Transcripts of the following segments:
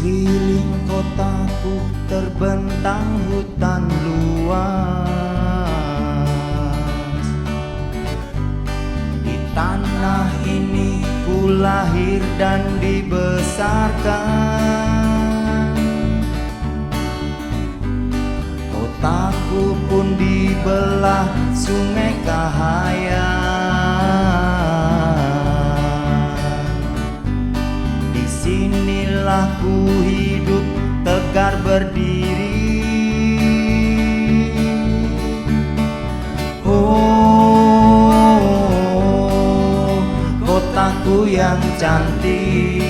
Sekeliling kotaku terbentang hutan luas. Di tanah ini ku lahir dan dibesarkan. Kotaku pun dibelah sungai Kahayan. Disinilah ku hidup tegar berdiri. Oh, kotaku yang cantik,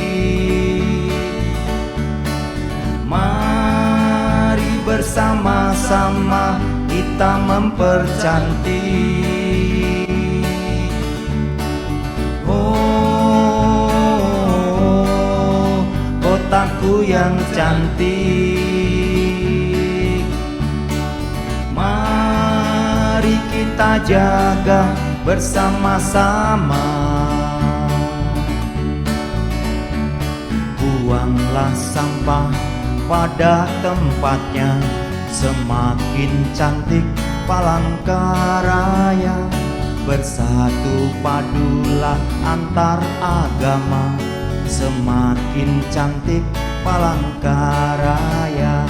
mari bersama-sama kita mempercantik. Oh, kotaku yang cantik, mari kita jaga bersama-sama. Buanglah sampah pada tempatnya, semakin cantik Palangkaraya. Bersatu padulah antar agama, semakin cantik Palangkaraya.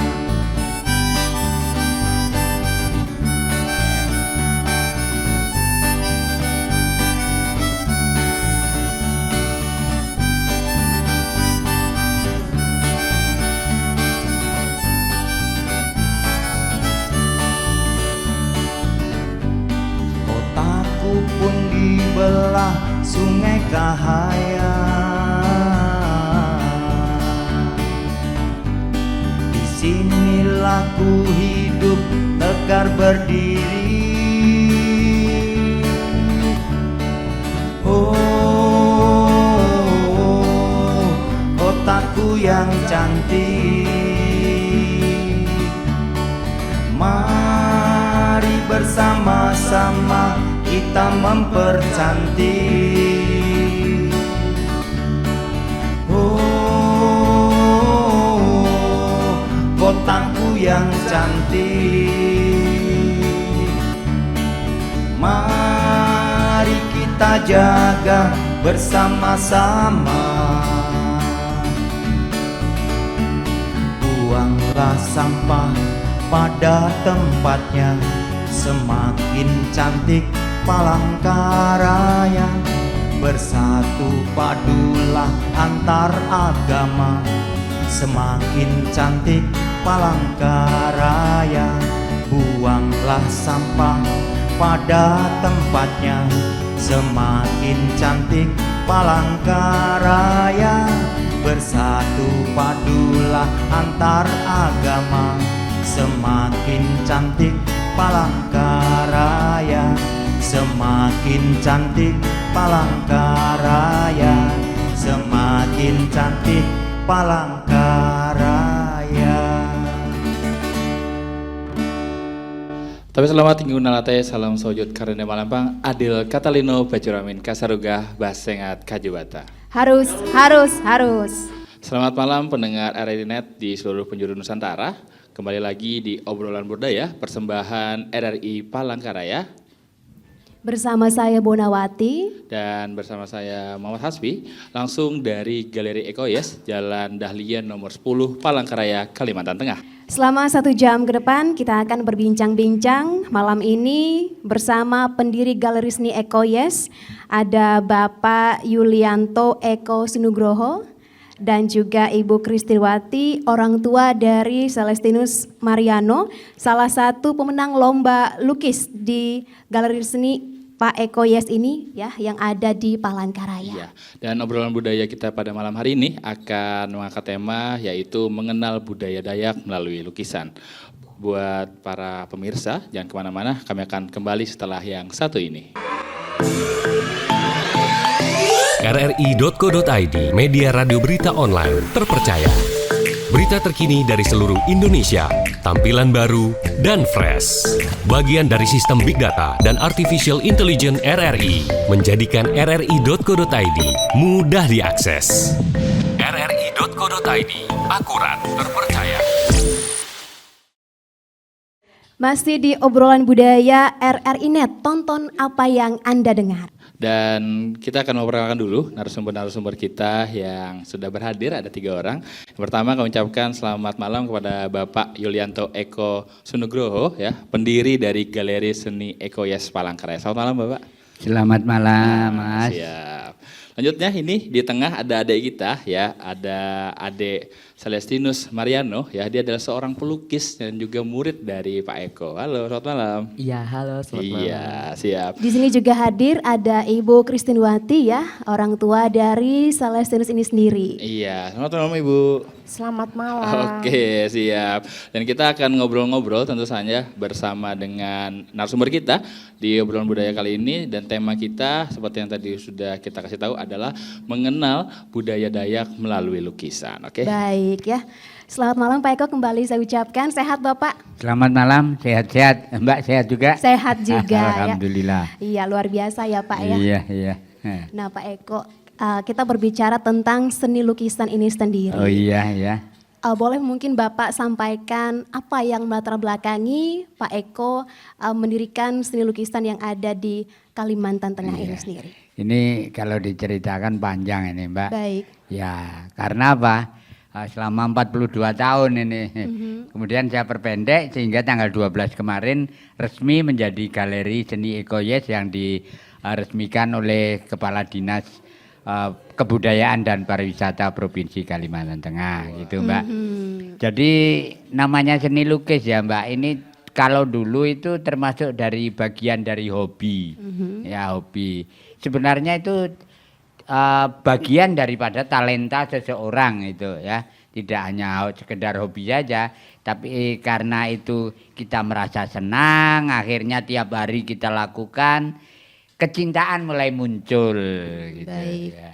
Kotaku pun dibelah sungai Kahayan. Disinilah ku hidup tegar berdiri. Oh, kotaku yang cantik, mari bersama-sama kita mempercantik. Oh, kotaku yang cantik, mari kita jaga bersama-sama. Buanglah sampah pada tempatnya, semakin cantik Palangkaraya. Bersatu padulah antar agama, semakin cantik Palangkaraya. Buanglah sampah pada tempatnya, semakin cantik Palangkaraya. Bersatu padulah antar agama, semakin cantik Palangkaraya. Semakin cantik Palangkaraya, semakin cantik Palangkaraya. Tapi selamat tinggi unalate, salam sojud karena Malampang, Adil Katalino Bajuramin Kasarugah Basengat Kajubata. Harus. Selamat malam pendengar RRI Net di seluruh penjuru Nusantara. Kembali lagi di Obrolan Budaya, persembahan RRI Palangkaraya. Bersama saya Bonawati. Dan bersama saya Muhammad Hasbi, langsung dari Galeri Ekoyes, Jalan Dahlia nomor 10, Palangkaraya, Kalimantan Tengah. Selama 1 jam ke depan kita akan berbincang-bincang malam ini bersama pendiri Galeri Seni Ekoyes. Ada Bapak Yulianto Eko Sinugroho dan juga Ibu Kristiwati, orang tua dari Celestinus Mariano, salah satu pemenang lomba lukis di Galeri Seni Pak Ekoyes ini ya, yang ada di Palangkaraya. Ya, dan obrolan budaya kita pada malam hari ini akan mengangkat tema yaitu mengenal budaya Dayak melalui lukisan. Buat para pemirsa, jangan kemana-mana, kami akan kembali setelah yang satu ini. rri.co.id, media radio berita online terpercaya. Berita terkini dari seluruh Indonesia, tampilan baru dan fresh. Bagian dari sistem Big Data dan Artificial Intelligence RRI, menjadikan rri.co.id mudah diakses. rri.co.id, akurat, terpercaya. Masih di obrolan budaya RRI Net, tonton apa yang Anda dengar. Dan kita akan memperkenalkan dulu narasumber-narasumber kita yang sudah berhadir, ada 3 orang. Yang pertama kami ucapkan selamat malam kepada Bapak Yulianto Eko Sunugroho, ya, pendiri dari Galeri Seni Eko Yes Palangkaraya. Selamat malam Bapak. Selamat malam, Mas. Siap. Lanjutnya ini di tengah ada adik kita, ya, ada adik Celestinus Mariano, ya, dia adalah seorang pelukis dan juga murid dari Pak Eko. Halo, selamat malam. Iya, halo, selamat malam. Iya, siap. Di sini juga hadir ada Ibu Kristinwati ya, orang tua dari Celestinus ini sendiri. Iya, selamat malam Ibu. Selamat malam. Oke, siap. Dan kita akan ngobrol-ngobrol tentu saja bersama dengan narasumber kita di obrolan budaya kali ini, dan tema kita seperti yang tadi sudah kita kasih tahu adalah mengenal budaya Dayak melalui lukisan. Oke. Baik ya. Selamat malam Pak Eko, kembali saya ucapkan. Sehat Bapak? Selamat malam, sehat-sehat. Mbak sehat juga? Sehat juga ya. Alhamdulillah. Iya, luar biasa ya Pak ya. Iya, iya. Nah Pak Eko, kita berbicara tentang seni lukisan ini sendiri. Oh iya, iya. Boleh mungkin Bapak sampaikan apa yang melatar belakangi Pak Eko mendirikan seni lukisan yang ada di Kalimantan Tengah ini sendiri. Ini kalau diceritakan panjang ini, Mbak. Baik. Ya, karena apa? Selama 42 tahun ini. Kemudian saya perpendek sehingga tanggal 12 kemarin resmi menjadi Galeri Seni Eko Yes yang diresmikan oleh Kepala Dinas Kebudayaan dan Pariwisata Provinsi Kalimantan Tengah, gitu Mbak. Jadi namanya seni lukis ya Mbak, ini kalau dulu itu termasuk dari bagian dari hobi, ya hobi. Sebenarnya itu bagian daripada talenta seseorang itu ya, tidak hanya sekedar hobi saja, tapi karena itu kita merasa senang, akhirnya tiap hari kita lakukan. Kecintaan mulai muncul gitu. Baik. Ya.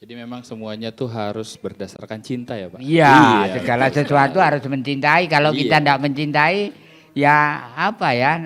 Jadi memang semuanya tuh harus berdasarkan cinta ya Pak? Iya, segala sesuatu harus mencintai. Kalau kita tidak mencintai, ya apa ya,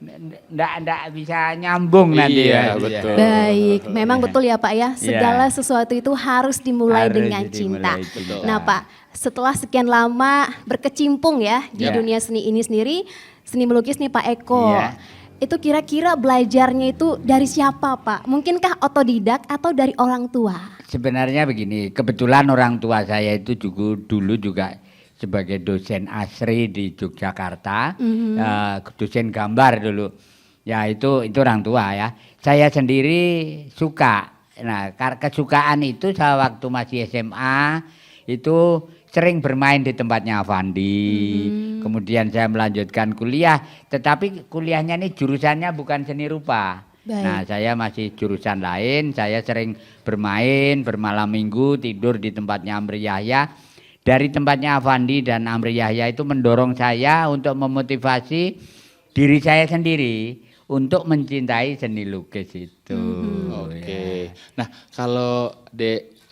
tidak bisa nyambung nanti. Iya, ya. betul. Baik, memang betul ya Pak ya, segala sesuatu itu harus dimulai Harus dengan cinta. dimulai. Nah Pak, setelah sekian lama berkecimpung ya di Ya. dunia seni ini sendiri, seni melukis nih Pak Eko. Ya. Itu kira-kira belajarnya itu dari siapa Pak? Mungkinkah otodidak atau dari orang tua? Sebenarnya begini, kebetulan orang tua saya itu juga dulu juga sebagai dosen asri di Yogyakarta, dosen gambar dulu. Ya itu orang tua ya. Saya sendiri suka. Nah, kesukaan itu saya waktu masih SMA itu sering bermain di tempatnya Avandi. Kemudian saya melanjutkan kuliah, tetapi kuliahnya ini jurusannya bukan seni rupa. Baik. Nah, saya masih jurusan lain, saya sering bermain, bermalam minggu, tidur di tempatnya Amri Yahya. Dari tempatnya Avandi dan Amri Yahya itu mendorong saya untuk memotivasi diri saya sendiri untuk mencintai seni lukis itu. Oke. Nah, kalau Dek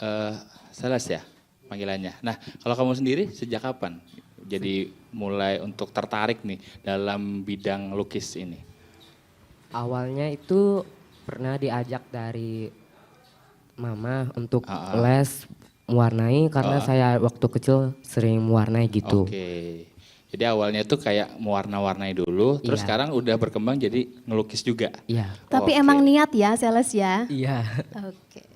Salas ya panggilannya. Nah, kalau kamu sendiri sejak kapan jadi mulai untuk tertarik nih dalam bidang lukis ini? Awalnya itu pernah diajak dari mama untuk les mewarnai karena saya waktu kecil sering mewarnai gitu. Oke. Jadi awalnya tuh kayak mewarna-warnai dulu, terus Iya. sekarang udah berkembang jadi ngelukis juga. Iya. Tapi Oke. emang niat ya, Seles ya? Iya. Oke.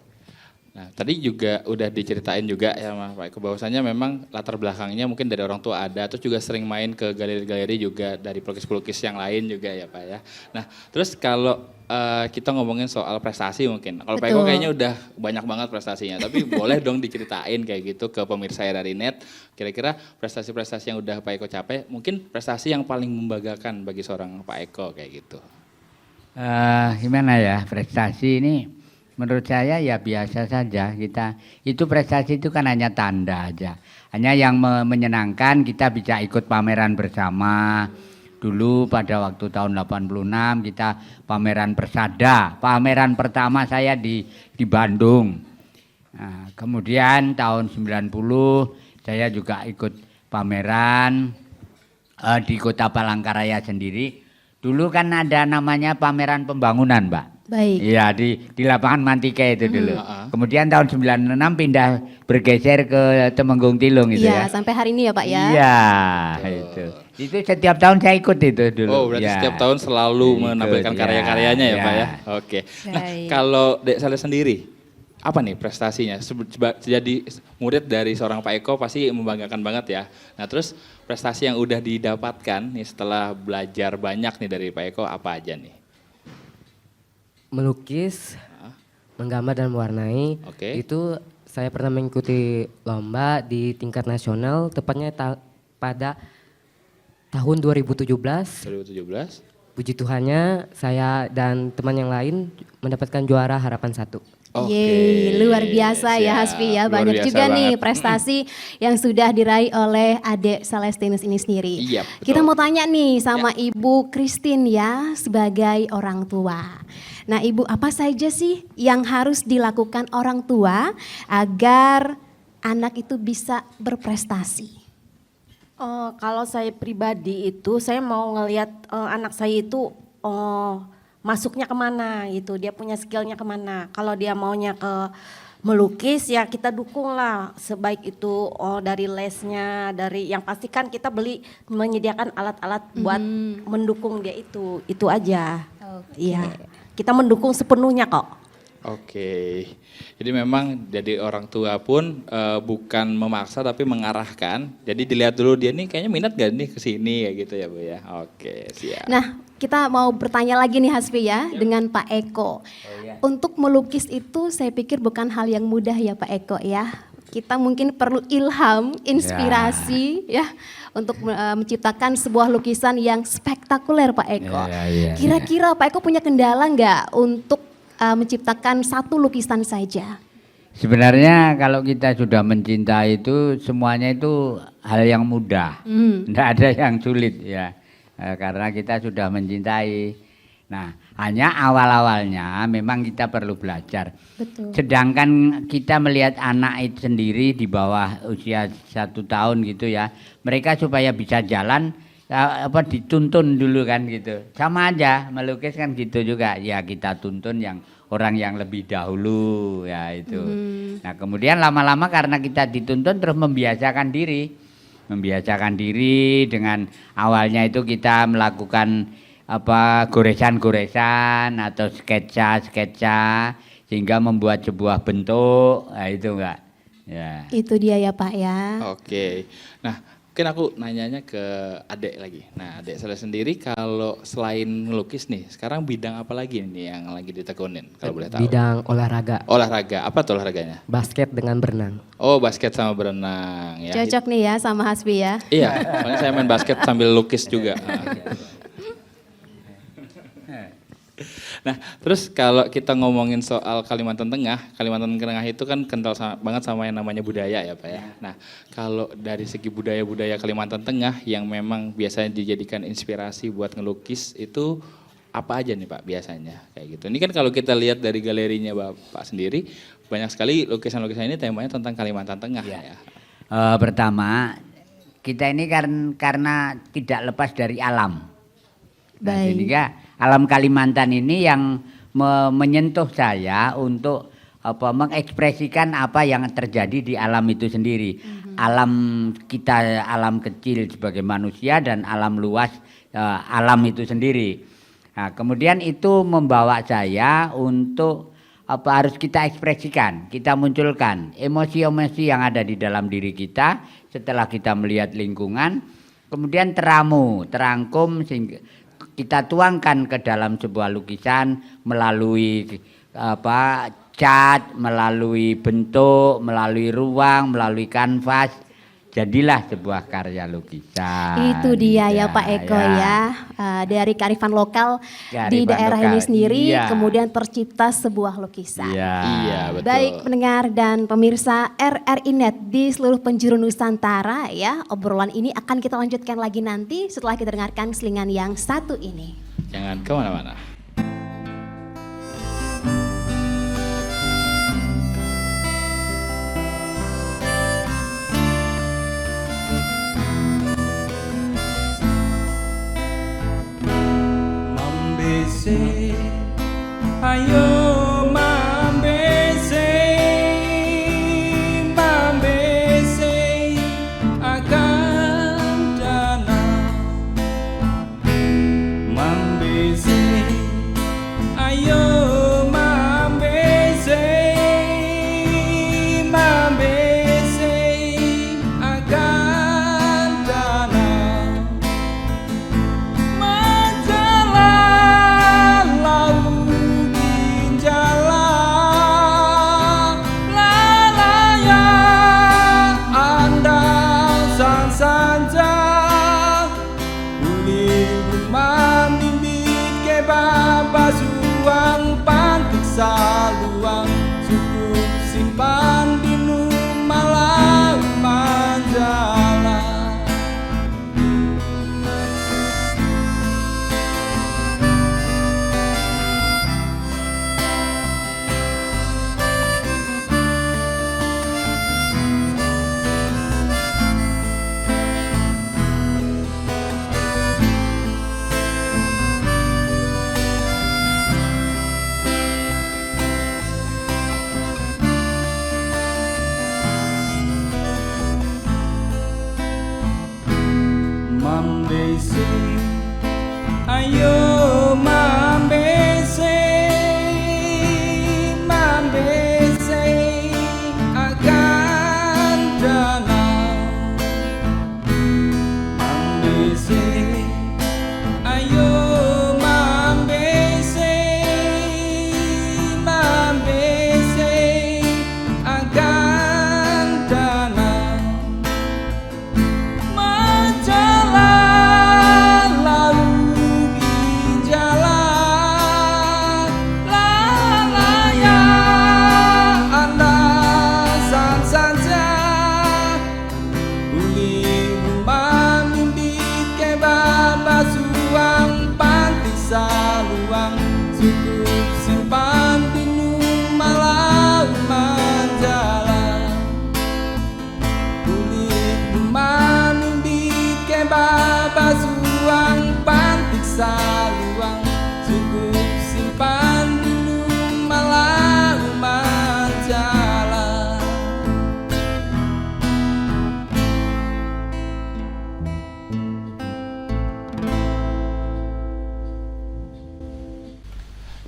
Nah, tadi juga udah diceritain juga ya Mas Pak Eko bahwasannya memang latar belakangnya mungkin dari orang tua ada, terus juga sering main ke galeri-galeri juga dari pelukis-pelukis yang lain juga ya Pak ya. Nah, terus kalau kita ngomongin soal prestasi mungkin, kalau Pak Eko Betul. kayaknya udah banyak banget prestasinya, tapi boleh dong diceritain kayak gitu ke pemirsa RRI Net, kira-kira prestasi-prestasi yang udah Pak Eko capai, mungkin prestasi yang paling membanggakan bagi seorang Pak Eko kayak gitu. Gimana ya, prestasi ini menurut saya ya biasa saja. Kita itu prestasi itu kan hanya tanda aja, hanya yang menyenangkan kita bisa ikut pameran bersama. Dulu pada waktu tahun 86 kita pameran Persada, pameran pertama saya di Bandung. Nah, kemudian tahun 90 saya juga ikut pameran di Kota Palangkaraya sendiri. Dulu kan ada namanya pameran pembangunan, Mbak. Baik. Iya, di lapangan Mantike itu dulu. Kemudian tahun 96 pindah bergeser ke Temenggung Tilung itu Iya, ya. sampai hari ini ya Pak ya. Iya, itu. Itu setiap tahun saya ikut itu dulu. Oh, berarti Ya. setiap tahun selalu Ikut, menampilkan ya. karya-karyanya ya, Ya. Pak ya. Oke. Nah, Baik. kalau Dek Saleh sendiri, apa nih prestasinya? Jadi murid dari seorang Pak Eko pasti membanggakan banget ya. Nah, terus prestasi yang udah didapatkan nih setelah belajar banyak nih dari Pak Eko apa aja nih? Melukis, menggambar dan mewarnai. Oke. Itu saya pernah mengikuti lomba di tingkat nasional, tepatnya pada tahun 2017. 2017. Puji Tuhannya, saya dan teman yang lain mendapatkan juara harapan 1. Yeay, luar biasa ya siap. Hasfi ya. Luar Banyak biasa juga nih banget. prestasi yang sudah diraih oleh Adek Celestinus ini sendiri. Iya, betul. Kita mau tanya nih sama Ibu Christine ya sebagai orang tua. Nah Ibu, apa saja sih yang harus dilakukan orang tua agar anak itu bisa berprestasi? Kalau saya pribadi itu saya mau ngelihat anak saya itu masuknya kemana gitu, dia punya skillnya kemana. Kalau dia maunya ke melukis ya kita dukung lah, sebaik itu dari lesnya, dari yang pasti kan kita menyediakan alat-alat buat mendukung dia itu aja. Iya, kita mendukung sepenuhnya kok. Oke, jadi memang jadi orang tua pun bukan memaksa tapi mengarahkan. Jadi dilihat dulu dia nih kayaknya minat gak nih ke sini kayak gitu ya Bu ya. Oke, siap. Nah kita mau bertanya lagi nih Hasfi ya dengan Pak Eko. Untuk melukis itu saya pikir bukan hal yang mudah ya Pak Eko ya. Kita mungkin perlu ilham, inspirasi ya untuk menciptakan sebuah lukisan yang spektakuler Pak Eko. Kira-kira Pak Eko punya kendala nggak untuk menciptakan satu lukisan saja? Sebenarnya kalau kita sudah mencintai itu semuanya itu hal yang mudah. Tidak ada yang sulit ya. Karena kita sudah mencintai. Nah, hanya awal-awalnya memang kita perlu belajar. Betul. Sedangkan kita melihat anak itu sendiri di bawah usia 1 tahun gitu ya, mereka supaya bisa jalan dituntun dulu kan gitu. Sama aja melukis kan gitu juga. Ya kita tuntun yang orang yang lebih dahulu ya itu. Nah kemudian lama-lama karena kita dituntun terus membiasakan diri dengan awalnya itu kita melakukan goresan-goresan atau sketsa sehingga membuat sebuah bentuk. Nah itu enggak. Ya. Itu dia ya Pak ya. Oke, nah mungkin aku nanyanya ke Adek lagi. Nah Adek Saleh sendiri kalau selain melukis nih, sekarang bidang apa lagi nih yang lagi ditekunin kalau boleh tahu? Bidang olahraga, Olahraga, apa tuh olahraganya? basket dengan berenang. Oh basket sama berenang ya. Cocok nih ya sama Hasfi ya. Iya, soalnya saya main basket sambil lukis juga. Nah, terus kalau kita ngomongin soal Kalimantan Tengah itu kan kental banget sama yang namanya budaya ya Pak ya. Nah, kalau dari segi budaya-budaya Kalimantan Tengah yang memang biasanya dijadikan inspirasi buat ngelukis itu apa aja nih Pak biasanya kayak gitu. Ini kan kalau kita lihat dari galerinya Bapak sendiri, banyak sekali lukisan-lukisan ini temanya tentang Kalimantan Tengah ya. Pertama, kita ini karena tidak lepas dari alam. Nah, Baik. sehingga alam Kalimantan ini yang menyentuh saya untuk mengekspresikan apa yang terjadi di alam itu sendiri. Alam kita, alam kecil sebagai manusia dan alam luas alam itu sendiri. Nah, kemudian itu membawa saya untuk harus kita ekspresikan, kita munculkan emosi-emosi yang ada di dalam diri kita setelah kita melihat lingkungan, kemudian terangkum sehingga kita tuangkan ke dalam sebuah lukisan melalui cat, melalui bentuk, melalui ruang, melalui kanvas. Jadilah sebuah karya lukisan. Itu dia ya Pak Eko ya. Dari kearifan lokal di daerah ini sendiri kemudian tercipta sebuah lukisan. Iya, betul. Baik pendengar dan pemirsa RRI Net di seluruh penjuru Nusantara ya. Obrolan ini akan kita lanjutkan lagi nanti setelah kita dengarkan selingan yang satu ini. Jangan kemana-mana. Membesi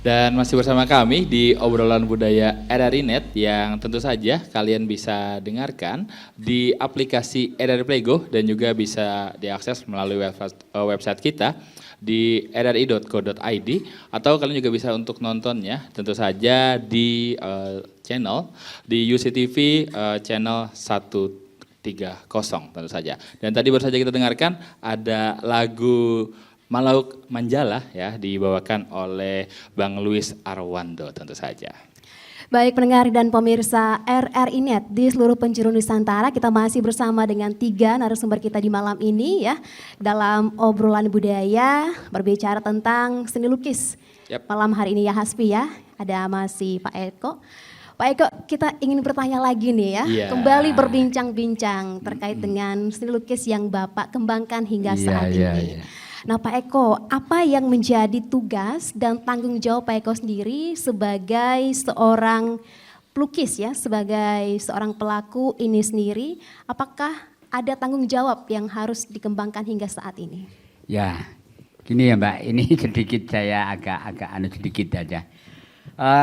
Dan masih bersama kami di obrolan budaya RRI Net yang tentu saja kalian bisa dengarkan di aplikasi RRI Playgo dan juga bisa diakses melalui website kita di rri.co.id atau kalian juga bisa untuk nontonnya tentu saja di channel di UCTV channel 130 tentu saja. Dan tadi baru saja kita dengarkan ada lagu Malauk Manjala ya dibawakan oleh Bang Luis Arwando tentu saja. Baik pendengar dan pemirsa RRI Net di seluruh penjuru Nusantara, kita masih bersama dengan 3 narasumber kita di malam ini ya dalam obrolan budaya berbicara tentang seni lukis. Yap. Malam hari ini ya Hasbi ya, ada masih Pak Eko. Pak Eko, kita ingin bertanya lagi nih ya, Iya. kembali berbincang-bincang terkait dengan seni lukis yang Bapak kembangkan hingga saat ini. Nah Pak Eko, apa yang menjadi tugas dan tanggung jawab Pak Eko sendiri sebagai seorang pelukis ya, sebagai seorang pelaku ini sendiri, apakah ada tanggung jawab yang harus dikembangkan hingga saat ini? Ya, gini ya Mbak, ini sedikit saya agak sedikit aja.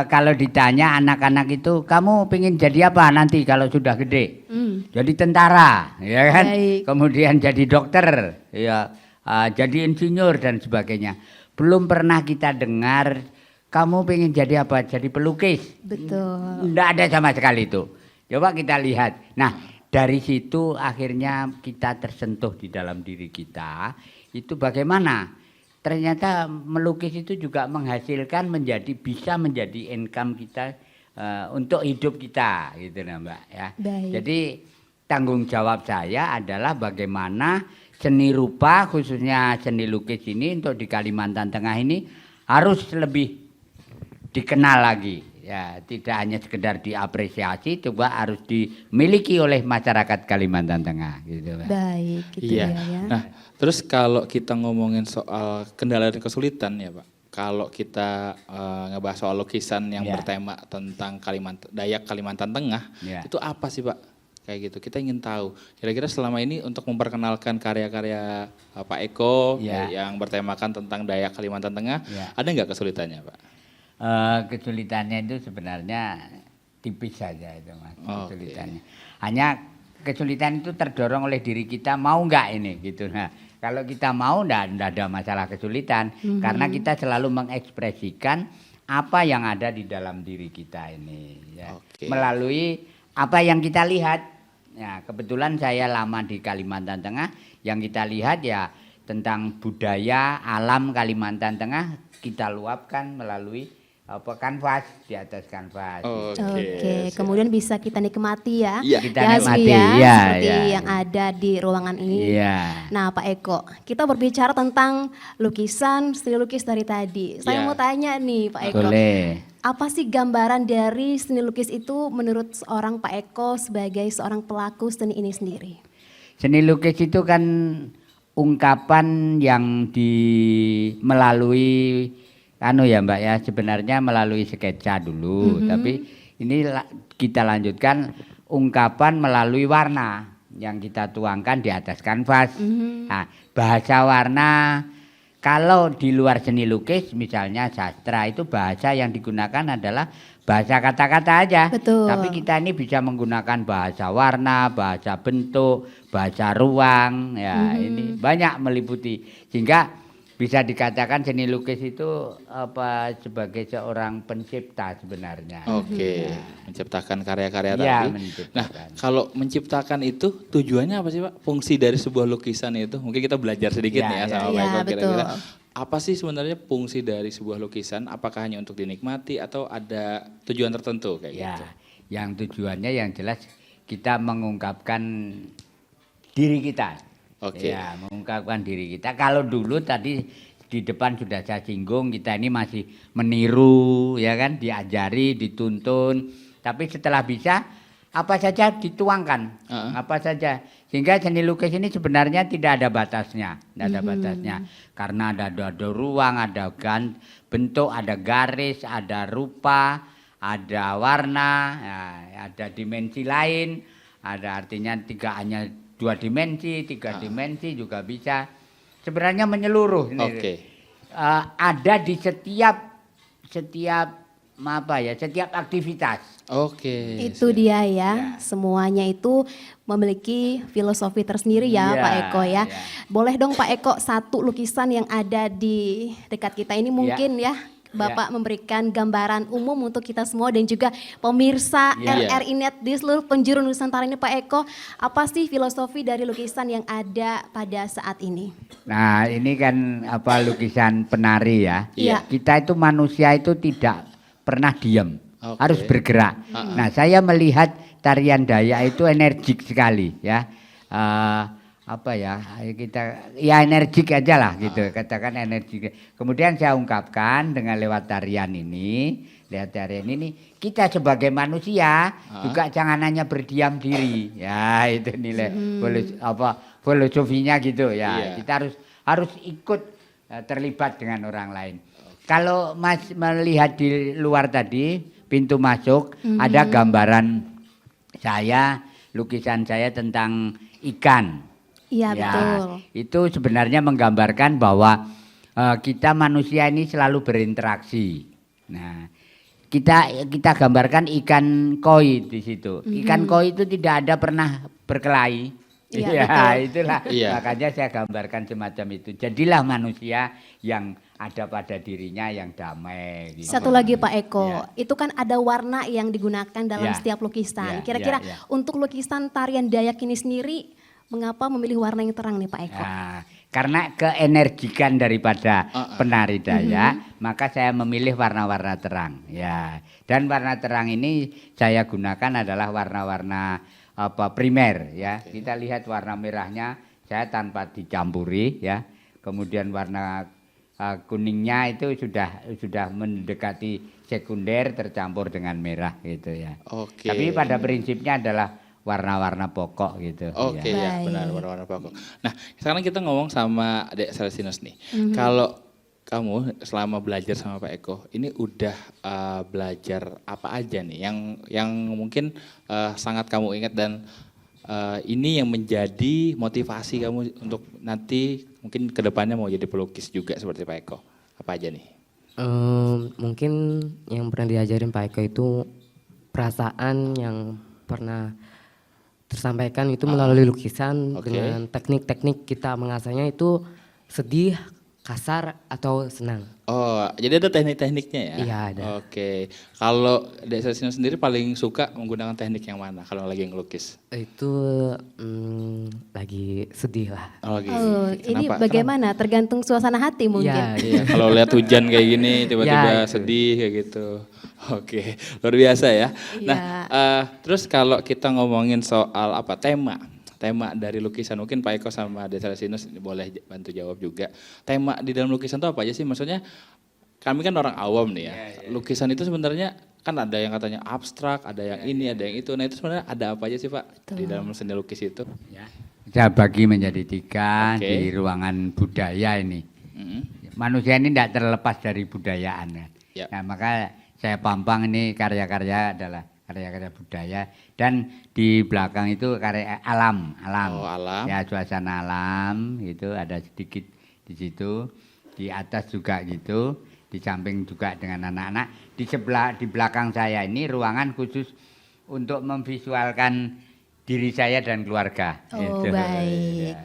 Kalau ditanya anak-anak itu, kamu pengen jadi apa nanti kalau sudah gede? Jadi tentara, ya kan? Baik. Kemudian jadi dokter, ya, jadi insinyur dan sebagainya. Belum pernah kita dengar, kamu pengen jadi apa? Jadi pelukis. Betul. Tidak ada sama sekali itu. Coba kita lihat. Nah, dari situ akhirnya kita tersentuh di dalam diri kita. Itu bagaimana? Ternyata melukis itu juga menghasilkan bisa menjadi income kita untuk hidup kita, gitu nah Mbak ya. Baik. Jadi tanggung jawab saya adalah bagaimana seni rupa khususnya seni lukis ini untuk di Kalimantan Tengah ini harus lebih dikenal lagi. Ya, tidak hanya sekedar diapresiasi, coba harus dimiliki oleh masyarakat Kalimantan Tengah, gitu Mbak. Baik, gitu Iya. ya. Nah, terus kalau kita ngomongin soal kendala dan kesulitan ya Pak, kalau kita ngebahas soal lukisan yang Ya. bertema tentang Dayak Kalimantan Tengah, Ya. itu apa sih Pak? Kayak gitu, kita ingin tahu. Kira-kira selama ini untuk memperkenalkan karya-karya Pak Eko Ya. yang bertemakan tentang Dayak Kalimantan Tengah, Ya. ada nggak kesulitannya Pak? Kesulitannya itu sebenarnya tipis saja itu Mas, Oke. kesulitannya. Hanya kesulitan itu terdorong oleh diri kita mau nggak ini gitu. Nah, kalau kita mau nggak ada masalah kesulitan karena kita selalu mengekspresikan apa yang ada di dalam diri kita ini ya. Oke. Melalui apa yang kita lihat. Ya, kebetulan saya lama di Kalimantan Tengah, yang kita lihat ya tentang budaya alam Kalimantan Tengah kita luapkan melalui kanvas, di atas kanvas. Oke, kemudian bisa kita nikmati ya. Iya. Kita ya, nikmati, Hasbi ya, iya, seperti iya. yang ada di ruangan ini. Iya. Nah Pak Eko, kita berbicara tentang lukisan, seni lukis dari tadi. Saya Iya. mau tanya nih Pak Eko, Boleh. apa sih gambaran dari seni lukis itu menurut seorang Pak Eko sebagai seorang pelaku seni ini sendiri? Seni lukis itu kan ungkapan yang melalui ya Mbak ya, sebenarnya melalui sketsa dulu, tapi ini kita lanjutkan ungkapan melalui warna yang kita tuangkan di atas kanvas. Nah, bahasa warna kalau di luar seni lukis misalnya sastra itu bahasa yang digunakan adalah bahasa kata-kata aja. Betul. Tapi kita ini bisa menggunakan bahasa warna, bahasa bentuk, bahasa ruang, ya ini banyak meliputi sehingga bisa dikatakan seni lukis itu sebagai seorang pencipta sebenarnya. Oke, menciptakan karya-karya Iya, tadi. menciptakan. Nah, kalau menciptakan itu tujuannya apa sih Pak? Fungsi dari sebuah lukisan itu? Mungkin kita belajar sedikit Iya, nih ya iya. sama Pak Iya, Eko kira-kira. betul. Apa sih sebenarnya fungsi dari sebuah lukisan? Apakah hanya untuk dinikmati atau ada tujuan tertentu kayak Ya, gitu? yang tujuannya yang jelas kita mengungkapkan diri kita. Oke. Ya, mengungkapkan diri kita. Kalau dulu tadi di depan sudah saya singgung, kita ini masih meniru, ya kan, diajari, dituntun. Tapi setelah bisa, apa saja dituangkan, apa saja. Sehingga seni lukis ini sebenarnya tidak ada batasnya, tidak ada batasnya. Karena ada ruang, ada bentuk, ada garis, ada rupa, ada warna, ya, ada dimensi lain, ada artinya hanya 2 dimensi, 3 dimensi juga bisa. Sebenarnya menyeluruh. Oke. Ada di setiap setiap aktivitas. Oke. Itu siap. dia ya, semuanya itu memiliki filosofi tersendiri ya Iya, Pak Eko ya. iya. Boleh dong Pak Eko satu lukisan yang ada di dekat kita ini mungkin ya. Bapak memberikan gambaran umum untuk kita semua dan juga pemirsa Iya. RRI Net di seluruh penjuru Nusantara ini Pak Eko. Apa sih filosofi dari lukisan yang ada pada saat ini? Nah, ini kan lukisan penari ya. Iya. Kita itu manusia itu tidak pernah diam, Oke. harus bergerak. Nah, saya melihat tarian Dayak itu energik sekali ya. Kita energik aja lah gitu, katakan energik. Kemudian saya ungkapkan dengan lewat tarian ini, kita sebagai manusia juga jangan hanya berdiam diri. Ya, itu nilai filosofinya gitu ya. Iya. Kita harus ikut terlibat dengan orang lain. Kalau Mas melihat di luar tadi pintu masuk ada gambaran saya, lukisan saya tentang ikan. Iya betul. Itu sebenarnya menggambarkan bahwa kita manusia ini selalu berinteraksi. Nah, kita gambarkan ikan koi di situ. Ikan koi itu tidak ada pernah berkelahi. Iya, Ya, betul. itulah. Iya. Makanya saya gambarkan semacam itu. Jadilah manusia yang ada pada dirinya yang damai. Gitu. Satu lagi Pak Eko, Ya. itu kan ada warna yang digunakan dalam Ya. setiap lukisan. Ya, Kira-kira ya. untuk lukisan tarian Dayak ini sendiri, mengapa memilih warna yang terang nih Pak Eko? Nah, karena keenergikan daripada penari Dayak, maka saya memilih warna-warna terang. Ya, dan warna terang ini saya gunakan adalah warna-warna primer. Ya, kita lihat warna merahnya saya tanpa dicampuri. Ya, kemudian warna kuningnya itu sudah mendekati sekunder tercampur dengan merah gitu ya. Oke. Tapi pada prinsipnya adalah warna-warna pokok gitu. Oke ya. ya, benar warna-warna pokok. Nah, sekarang kita ngomong sama Dek Celestinus nih. Kalau kamu selama belajar sama Pak Eko, ini udah belajar apa aja nih yang mungkin sangat kamu ingat dan ini yang menjadi motivasi kamu untuk nanti mungkin kedepannya mau jadi pelukis juga seperti Pak Eko. Apa aja nih? Mungkin yang pernah diajarin Pak Eko itu perasaan yang pernah tersampaikan itu melalui lukisan. Oke. Dengan teknik-teknik kita mengasahnya itu sedih, kasar atau senang. Oh, jadi ada teknik-tekniknya ya? Iya, ada. Oke. Kalau Dek Celestinus sendiri paling suka menggunakan teknik yang mana kalau lagi ngelukis? Itu lagi sedih lah. Oh, lagi. Oh, ini Kenapa? bagaimana? Tergantung suasana hati mungkin. Iya, Iya, kalau lihat hujan kayak gini tiba-tiba Ya, itu. sedih kayak gitu. Oke, luar biasa ya. Nah, terus kalau kita ngomongin soal tema dari lukisan, mungkin Pak Eko sama Dek Celestinus boleh bantu jawab juga. Tema di dalam lukisan itu apa aja sih? Maksudnya kami kan orang awam nih ya. Lukisan itu sebenarnya kan ada yang katanya abstrak, ada yang ini, ada yang itu. Nah itu sebenarnya ada apa aja sih Pak di dalam seni lukis itu? Ya. Saya bagi menjadi 3 Oke. di ruangan budaya ini. Mm. Manusia ini tidak terlepas dari budayaan. Ya. Ya. Nah, maka saya pampang ini karya-karya adalah karya-karya budaya dan di belakang itu karya alam. Oh, alam. Ya, suasana alam itu ada sedikit di situ. Di atas juga gitu, di samping juga dengan anak-anak. Di belakang saya ini ruangan khusus untuk memvisualkan diri saya dan keluarga. Oh, Itu. baik.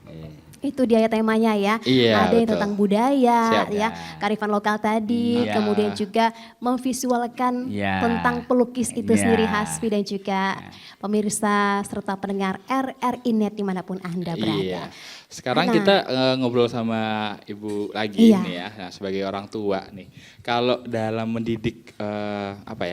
Ya. Itu dia temanya ya. Iya, Ada yang betul. tentang budaya, Siap. ya, kearifan lokal tadi, Iya. kemudian juga memvisualkan Iya. tentang pelukis itu Iya. sendiri Hasbi dan juga pemirsa serta pendengar RRI Net dimanapun Anda berada. Iya. Sekarang Nah. kita ngobrol sama Ibu lagi Iya. nih ya. Nah, sebagai orang tua nih. Kalau dalam mendidik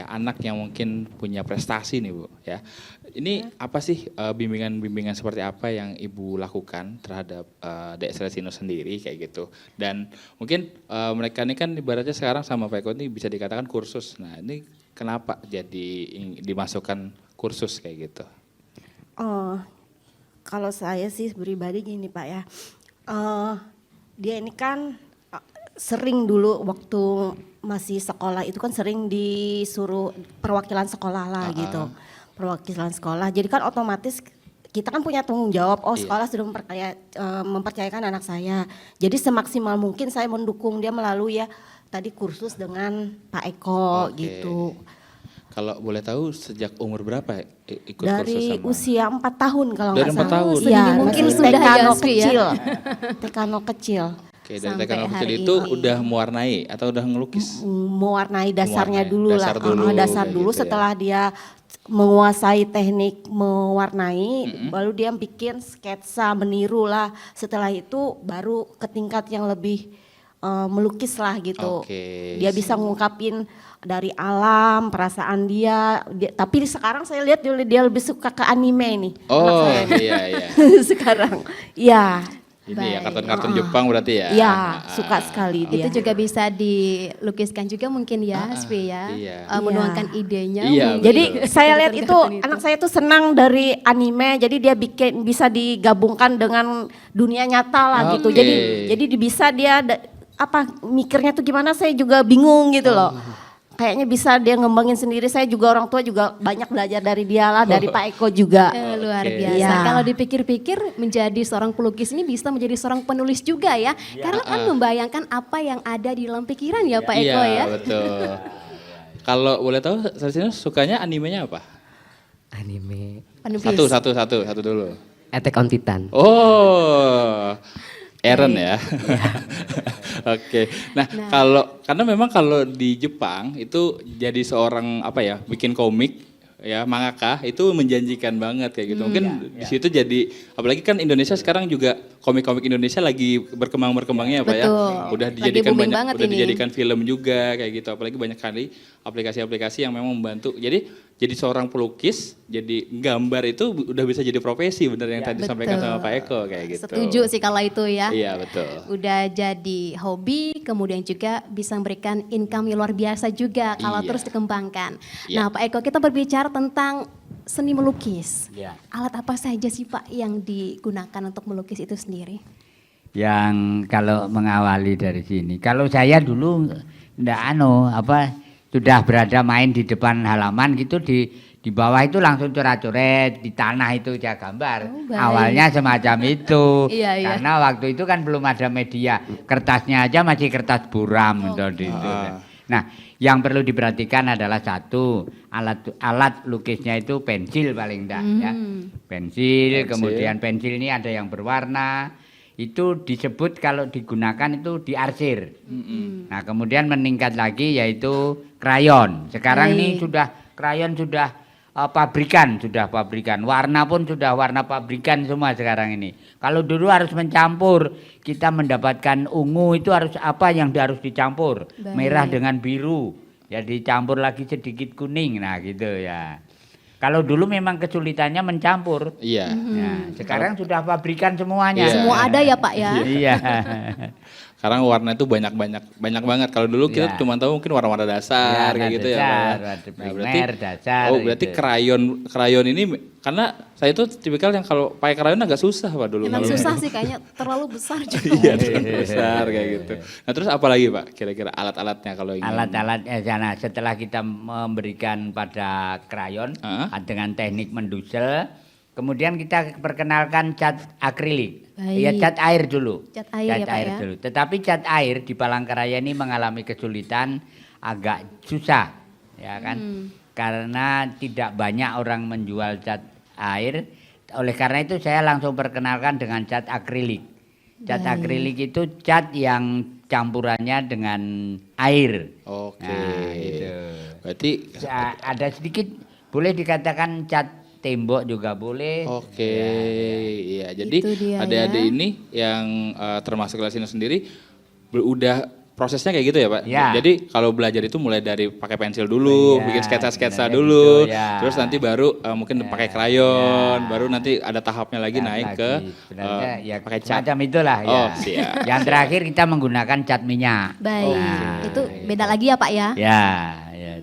anak yang mungkin punya prestasi nih Bu ya. Ini apa sih bimbingan-bimbingan seperti apa yang Ibu lakukan terhadap Dek Celestinus sendiri kayak gitu. Dan mungkin mereka ini kan ibaratnya sekarang sama Pak Eko ini bisa dikatakan kursus. Nah, ini kenapa jadi dimasukkan kursus kayak gitu? Oh, kalau saya sih pribadi gini Pak ya, dia ini kan sering dulu waktu masih sekolah itu kan sering disuruh perwakilan sekolah lah gitu, perwakilan sekolah. Jadi kan otomatis kita kan punya tanggung jawab. Oh, sekolah sudah mempercayakan anak saya. Jadi semaksimal mungkin saya mendukung dia melalui ya tadi kursus dengan Pak Eko Oke. gitu. Kalau boleh tahu sejak umur berapa ikut kursus Dari sama? usia 4 tahun kalau Dari nggak 4 salah. tahun? Iya, Sedini mungkin masih sudah ya, tekano Sri, ya? kecil. Tekano kecil. Oke, dari Sampai teknologi kecil hari itu ini. udah mewarnai atau udah ngelukis? Mewarnai dasarnya Mewarnai, dulu dasar lah. dulu, Dasar kayak dulu gitu ya. setelah dia menguasai teknik mewarnai, baru dia bikin sketsa meniru lah. Setelah itu baru ke tingkat yang lebih melukis lah gitu. Oke. Dia bisa ngungkapin dari alam, perasaan tapi sekarang saya lihat dia lebih suka ke anime nih. Oh iya iya. Sekarang, ya. Ini ya Baik. kartun-kartun Jepang berarti ya? Ya, suka sekali dia. Itu juga bisa dilukiskan juga mungkin ya, Sri ya. iya. Menuangkan idenya. Iya, mungkin. Jadi betul. saya lihat itu Kartun-kartun anak saya tuh senang dari anime, jadi dia bikin bisa digabungkan dengan dunia nyata lah gitu. Oke. Jadi bisa dia mikirnya tuh gimana, saya juga bingung gitu loh. Kayaknya bisa dia ngembangin sendiri. Saya juga orang tua juga banyak belajar dari dia lah, dari Pak Eko juga. Luar Oke. biasa. Iya. Kalau dipikir-pikir menjadi seorang pelukis ini bisa menjadi seorang penulis juga ya. Karena kan membayangkan apa yang ada di dalam pikiran ya Pak Eko Iya ya. betul. Kalau boleh tahu Sarsinus sukanya animenya apa? Anime Penulis. Satu dulu. Attack on Titan. Oh, Eren ya. Oke. Nah, karena memang kalau di Jepang itu jadi seorang bikin komik ya mangaka itu menjanjikan banget kayak gitu. Mungkin di situ jadi apalagi kan Indonesia sekarang juga komik-komik Indonesia lagi berkembangnya Pak ya. Betul. Udah Lagi dijadikan booming banget ini. dijadikan film juga kayak gitu. Apalagi banyak kali aplikasi-aplikasi yang memang membantu. Jadi seorang pelukis, jadi gambar itu udah bisa jadi profesi bener yang tadi disampaikan sama Pak Eko kayak gitu. Setuju sih kalau itu ya. Iya betul. Udah jadi hobi, kemudian juga bisa memberikan income yang luar biasa juga kalau Iya. terus dikembangkan. Iya. Nah Pak Eko, kita berbicara tentang seni melukis. Iya. Alat apa saja sih Pak yang digunakan untuk melukis itu sendiri? Yang kalau mengawali dari sini, kalau saya dulu sudah berada main di depan halaman gitu, di bawah itu langsung coret-coret, di tanah itu saya gambar. Oh, baik. Awalnya semacam itu. Iya, iya. Karena waktu itu kan belum ada media, kertasnya aja masih kertas buram gitu. Nah, yang perlu diperhatikan adalah satu, alat lukisnya itu pensil paling enggak ya. Pensil, kemudian pensil ini ada yang berwarna. Itu disebut kalau digunakan itu diarsir. Nah, kemudian meningkat lagi yaitu krayon. Sekarang ini krayon sudah pabrikan. Warna pun sudah warna pabrikan semua sekarang ini. Kalau dulu harus mencampur, kita mendapatkan ungu itu harus apa yang harus dicampur? Baik. Merah dengan biru. Ya dicampur lagi sedikit kuning. Nah, gitu ya. Kalau dulu memang kesulitannya mencampur. Iya. Nah, sekarang sudah pabrikan semuanya. Iya. Semua ada ya Pak ya? Iya. Sekarang warna itu banyak banget. Kalau dulu kita Iya. cuma tahu mungkin warna-warna dasar Iya, kayak gitu ya. dasar, Pak. warna primer, dasar berarti gitu. krayon ini karena saya tuh tipikal yang kalau pakai krayon agak susah Pak dulu. Memang kalau- susah sih kayaknya, terlalu besar juga. Iya, terlalu besar kayak gitu. Nah, terus apa lagi Pak? Kira-kira alat-alatnya kalau ingin Alat-alat nah, setelah kita memberikan pada krayon dengan teknik mendusel, kemudian kita perkenalkan cat akrilik. Baik. Ya cat air dulu. Cat air ya, Pak, ya. dulu. Tetapi cat air di Palangkaraya ini mengalami kesulitan agak susah, ya kan? Karena tidak banyak orang menjual cat air. Oleh karena itu saya langsung perkenalkan dengan cat akrilik. Cat Baik. akrilik itu cat yang campurannya dengan air. Oke. Nah, gitu. Berarti Ada sedikit boleh dikatakan cat tembok juga boleh. oke. Iya, jadi Itu dia adik-adik ya. ini yang termasuk Lasino sendiri udah prosesnya kayak gitu ya Pak? Ya. Jadi kalau belajar itu mulai dari pakai pensil dulu, Iya, bikin sketsa-sketsa sebenarnya dulu, gitu, ya. terus nanti baru mungkin pakai krayon, baru nanti ada tahapnya lagi naik ke sebenarnya ya pakai cat. macam itulah ya. Oh, siap. Yang terakhir kita menggunakan cat minyak. Baik, Nah, itu beda lagi ya Pak ya? Ya,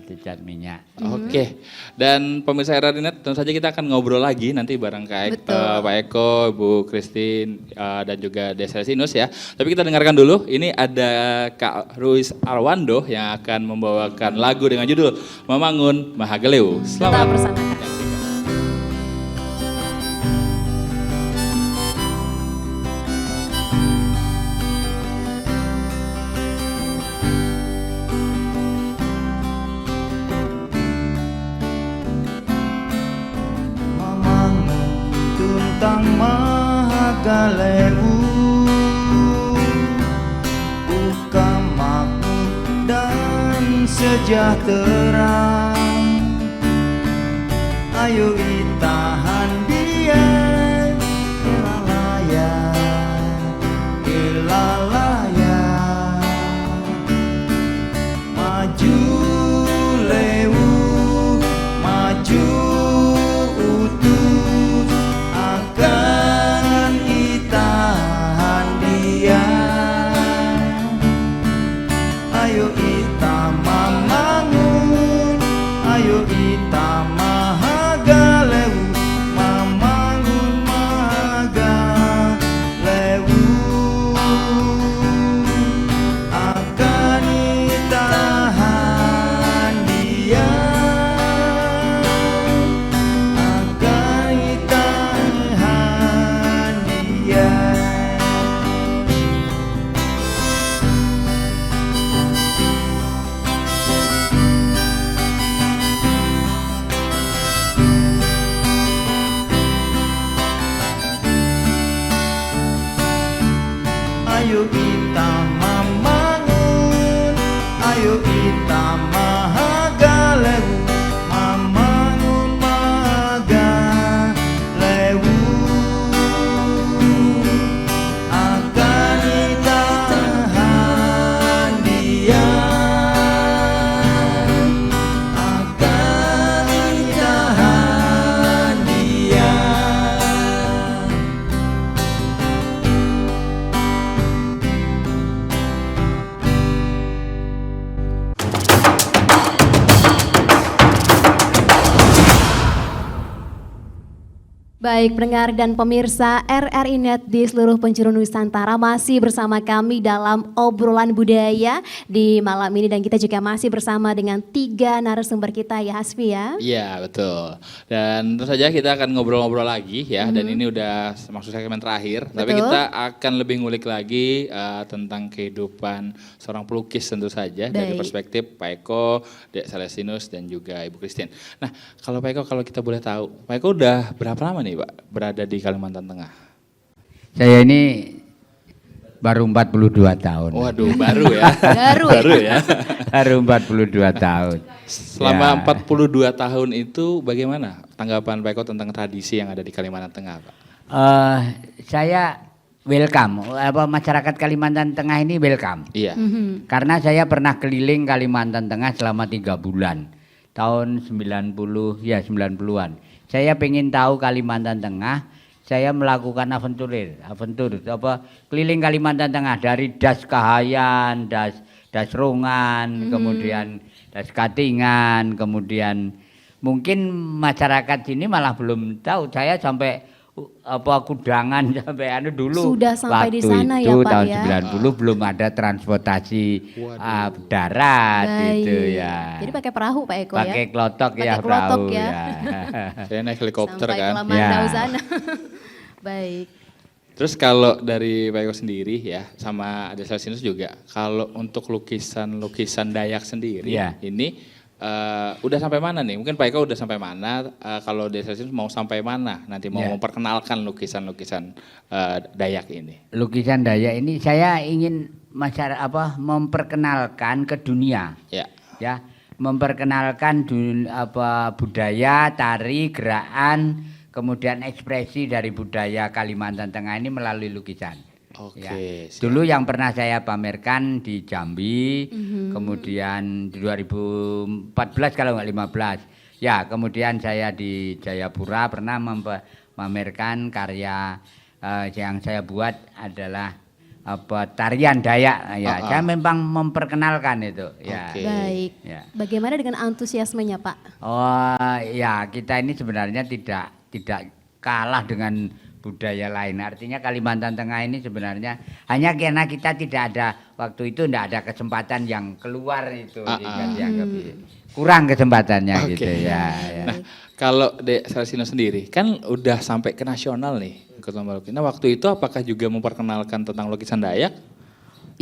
itu cat minyak. Oke, dan pemirsa Eradinet tentu saja kita akan ngobrol lagi nanti bareng Betul. Pak Eko, Bu Christine, dan juga Desa Sinus ya. Tapi kita dengarkan dulu, ini ada Kak Ruis Arwando yang akan membawakan lagu dengan judul Memangun Mahageleu. Tetap Selamat bersama kami. Galewu bukan makmur dan sejahtera. Ayo itahan dia, ilalaya, ilalaya. Maju lewu, maju utuh, akan itahan dia. Ayo ita mamangun, ayo ita mahagalewu, mamangun mahagalewu, akan itahan dia, akan itahan dia. Ayo kita mamangun, ayo kita mahagalewu, mamangun mahagalewu, akan itahan dia, akan itahan dia. Baik pendengar dan pemirsa RRI Net di seluruh penjuru Nusantara, masih bersama kami dalam obrolan budaya di malam ini, dan kita juga masih bersama dengan 3 narasumber kita ya Hasfi ya. Iya betul. Dan tentu saja kita akan ngobrol-ngobrol lagi ya. Dan ini udah masuk segmen terakhir. Tapi Betul. kita akan lebih ngulik lagi tentang kehidupan seorang pelukis tentu saja dari Baik. perspektif Pak Eko, Dek Celestinus dan juga Ibu Christine. Nah kalau Pak Eko, kalau kita boleh tahu, Pak Eko udah berapa lama nih Pak berada di Kalimantan Tengah? Saya ini baru 42 tahun. Waduh baru ya. Baru ya. Baru 42 tahun. Selama Ya. 42 tahun itu bagaimana tanggapan Pak Eko tentang tradisi yang ada di Kalimantan Tengah Pak? Saya welcome, masyarakat Kalimantan Tengah ini welcome. Iya. Karena saya pernah keliling Kalimantan Tengah selama 3 bulan. Tahun 90-an. Saya pengen tahu Kalimantan Tengah, saya melakukan aventur keliling Kalimantan Tengah dari Das Kahayan, Das Rongan, kemudian Das Katingan, kemudian mungkin masyarakat sini malah belum tahu saya sampai Kudangan sampai dulu. Sudah sampai di waktu sana itu, ya Pak tahun ya. 90 belum ada transportasi darat Baik. gitu ya. Jadi pakai perahu Pak Eko ya. Pakai klotok Pakai ya, klotok perahu ya. ya. Saya naik helikopter Sampai kan. ke Lamandau Ya. sana. Baik. Terus kalau dari Pak Eko sendiri ya, sama ada Celestinus juga, kalau untuk lukisan Dayak sendiri, Iya. ini udah sampai mana nih? Mungkin Pak Eko udah sampai mana? Kalau dari Celestinus mau sampai mana? Nanti mau Iya. memperkenalkan lukisan-lukisan Dayak ini. Lukisan Dayak ini saya ingin memperkenalkan ke dunia. Ya. Ya, memperkenalkan budaya, tari, gerakan, kemudian ekspresi dari budaya Kalimantan Tengah ini melalui lukisan. Oke. Ya. siap. Dulu yang pernah saya pamerkan di Jambi, kemudian di 2014 kalau nggak 15. Ya, kemudian saya di Jayapura pernah memamerkan karya yang saya buat adalah tarian Dayak. Ya, saya memang memperkenalkan itu. Ya. Oke. Baik. Ya. Bagaimana dengan antusiasmenya Pak? Oh ya, kita ini sebenarnya tidak kalah dengan budaya lain. Artinya Kalimantan Tengah ini sebenarnya hanya karena kita tidak ada waktu itu, tidak ada kesempatan yang keluar itu, sehingga dianggap kurang kesempatannya Oke. gitu ya. Ya. Nah, kalau Dek Celestinus sendiri kan udah sampai ke nasional nih ikut lomba lukisan. Nah, waktu itu apakah juga memperkenalkan tentang lukisan Dayak?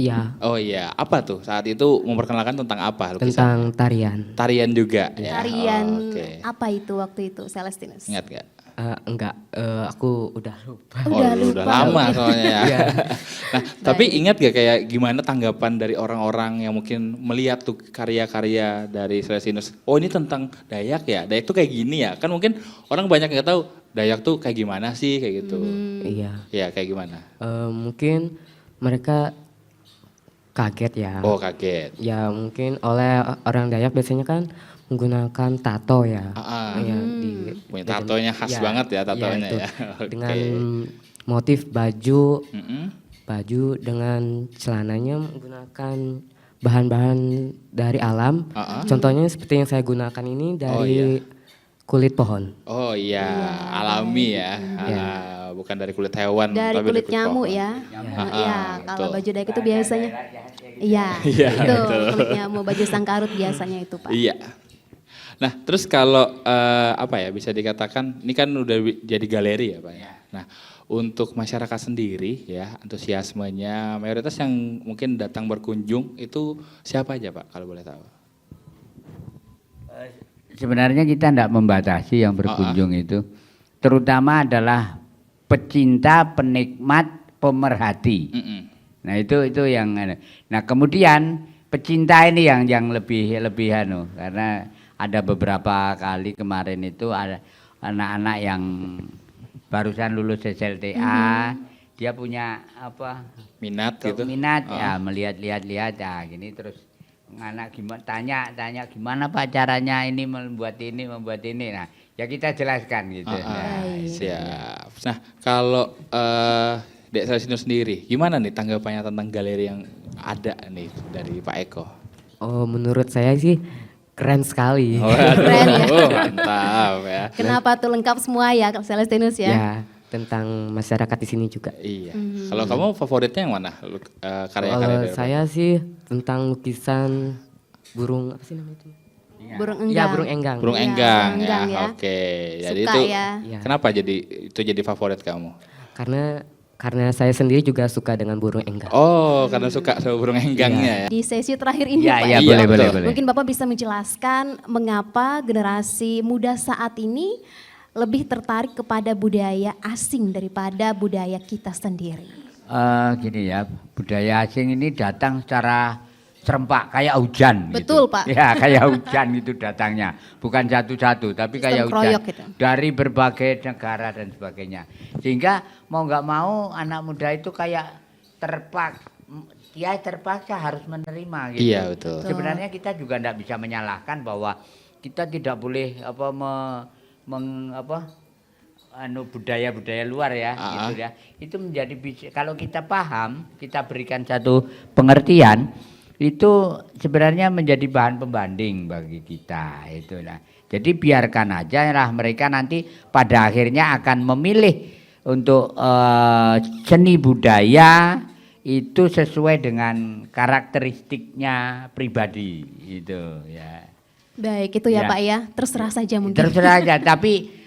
Iya, Oh iya, apa tuh saat itu memperkenalkan tentang apa lukisan? tentang tarian. Tarian juga. Ya. Tarian Oke. apa itu waktu itu Celestinus? Ingat nggak? Enggak, aku udah lupa. Oh, lu udah lama soalnya ya. Iya. Nah, tapi ingat gak kayak gimana tanggapan dari orang-orang yang mungkin melihat tuh karya-karya dari Celestinus? Oh, ini tentang Dayak ya? Dayak tuh kayak gini ya? Kan mungkin orang banyak nggak tahu Dayak tuh kayak gimana sih kayak gitu. Iya. Ya, kayak gimana? Mungkin mereka kaget ya. Oh, kaget. Ya mungkin oleh orang Dayak biasanya kan menggunakan tato ya. Ya, Punya tatonya khas banget ya tatonya itu. ya. Oke. Dengan motif baju, Mm-mm. baju dengan celananya menggunakan bahan-bahan dari alam. Contohnya seperti yang saya gunakan ini dari kulit pohon. Oh iya, alami ya. Bukan dari kulit hewan. Dari tapi kulit nyamuk pohon. ya. Iya, kalau betul. baju Dayak itu biasanya. Iya, Iya, itu betul. kulit nyamuk, baju sangkarut biasanya itu Pak. Iya. Nah, terus kalau apa ya bisa dikatakan ini kan udah jadi galeri ya Pak ya. Nah, untuk masyarakat sendiri ya antusiasmenya mayoritas yang mungkin datang berkunjung itu siapa aja Pak kalau boleh tahu? Sebenarnya kita tidak membatasi yang berkunjung itu, terutama adalah pecinta, penikmat, pemerhati. Mm-mm. Nah itu yang, nah kemudian pecinta ini yang lebih karena ada beberapa kali kemarin itu ada anak-anak yang barusan lulus SLTA, dia punya apa Minat gitu. minat ya melihat-lihat ya gini terus anak gimana tanya gimana Pak caranya ini membuat ini nah ya kita jelaskan gitu. Siap. Nah, kalau Dek Celestinus sendiri gimana nih tanggapannya tentang galeri yang ada nih dari Pak Eko? Oh, menurut saya sih keren sekali. Keren ya. Mantap ya. Kenapa tuh lengkap semua ya Celestinus ya? Ya, tentang masyarakat di sini juga. Iya. Kalau kamu favoritnya yang mana? Karya-karya Kalau dari saya sih tentang lukisan burung apa sih namanya itu? Burung Ya, enggang. burung enggang. burung Iya, enggang burung enggang ya. ya. Oke. Jadi Suka itu ya. Iya. kenapa jadi favorit kamu? Karena saya sendiri juga suka dengan burung enggang. Oh, karena suka sama burung enggangnya ya. Di sesi terakhir ini Iya Pak. iya Iya, boleh betul. Mungkin Bapak bisa menjelaskan mengapa generasi muda saat ini lebih tertarik kepada budaya asing daripada budaya kita sendiri. Gini ya budaya asing ini datang secara serempak kayak hujan. Betul, gitu. Pak. Ya kayak hujan itu datangnya, bukan satu-satu, tapi Sistem kayak hujan kroyok gitu. dari berbagai negara dan sebagainya. Sehingga mau nggak mau anak muda itu kayak terpaksa harus menerima gitu. Iya, betul. Sebenarnya kita juga tidak bisa menyalahkan bahwa kita tidak boleh budaya-budaya luar ya, gitu ya. Itu menjadi kalau kita paham, kita berikan satu pengertian. Itu sebenarnya menjadi bahan pembanding bagi kita itu lah. Jadi biarkan aja lah mereka nanti pada akhirnya akan memilih untuk seni budaya itu sesuai dengan karakteristiknya pribadi itu ya. Baik, itu ya, Ya. Pak ya. Terserah saja mungkin. Terserah aja tapi